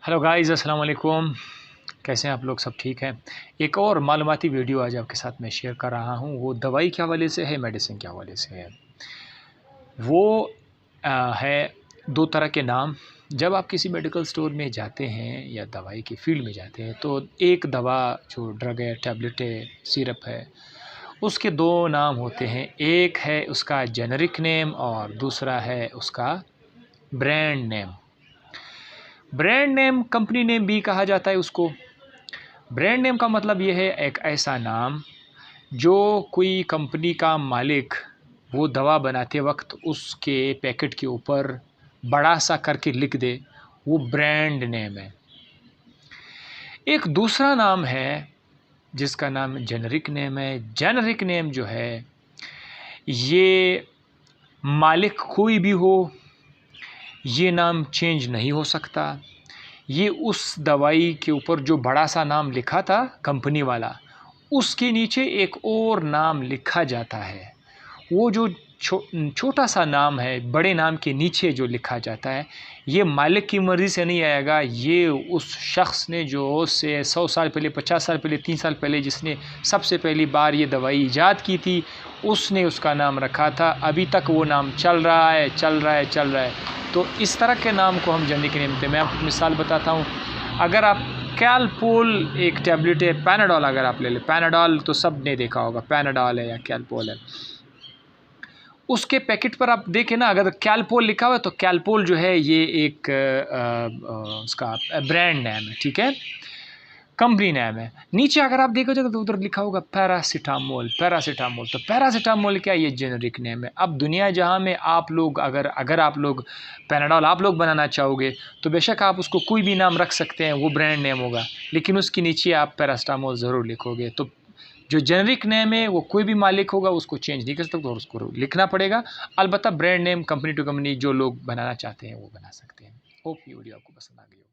Hello guys, अस्सलाम वालेकुम। कैसे हैं आप लोग? सब ठीक हैं। एक और मालूमाती वीडियो आज आपके साथ मैं शेयर कर रहा हूँ। वो दवाई के हवाले से है, मेडिसिन के हवाले से है। वो है दो तरह के नाम। जब आप किसी मेडिकल स्टोर में जाते हैं या दवाई की फील्ड में जाते हैं तो एक दवा जो ड्रग है, टैबलेट है, सिरप है, उसके दो नाम होते हैं। एक है उसका जेनरिक नेम और दूसरा है उसका brand name. Brand name, company name भी कहा जाता है उसको। ब्रांड नेम का मतलब ये है एक ऐसा नाम जो कोई कंपनी का मालिक वो दवा बनाते वक्त उसके पैकेट के ऊपर बड़ा सा करके लिख दे, वो ब्रांड नेम है। एक दूसरा नाम है जिसका नाम जेनरिक नेम है। जेनरिक नेम जो है ये मालिक कोई भी हो, ये नाम चेंज नहीं हो सकता। ये उस दवाई के ऊपर जो बड़ा सा नाम लिखा था कंपनी वाला, उसके नीचे एक और नाम लिखा जाता है। वो जो छोटा सा नाम है बड़े नाम के नीचे जो लिखा जाता है, ये मालिक की मर्ज़ी से नहीं आएगा। ये उस शख्स ने जो से 100 साल पहले, 50 साल पहले, 3 साल पहले जिसने सबसे पहली बार ये दवाई ईजाद की थी, उसने उसका नाम रखा था। अभी तक वो नाम चल रहा है, चल रहा है, चल रहा है। तो इस तरह के नाम को हम जेनरिक नेम देते हैं। मैं आपको मिसाल बताता हूँ। अगर आप कैलपोल एक टैबलेट है, पैनाडोल अगर आप ले लें, पैनाडोल तो सब ने देखा होगा, पैनाडोल है या कैलपोल है। उसके पैकेट पर आप देखें ना, अगर कैलपोल लिखा हुआ है तो कैलपोल जो है ये एक उसका ब्रांड नेम है, ठीक है, कंपनी नेम है। नीचे अगर आप देखोगे तो उधर लिखा होगा पैरासीटामोल। पैरासीटामोल तो पैरासीटामोल क्या, ये जेनरिक नेम है। अब दुनिया जहां में आप लोग अगर आप लोग पैनाडोल आप लोग बनाना चाहोगे तो बेशक आप उसको कोई भी नाम रख सकते हैं, वो ब्रांड नेम होगा, लेकिन उसके नीचे आप पैरासीटामोल ज़रूर लिखोगे। तो जो जेनरिक नेम है वो कोई भी मालिक होगा उसको चेंज नहीं कर सकता, तो उसको लिखना पड़ेगा। अलबत्ता brand name company to company जो लोग बनाना चाहते हैं वो बना सकते हैं। होप ये वीडियो आपको पसंद आ गई हो।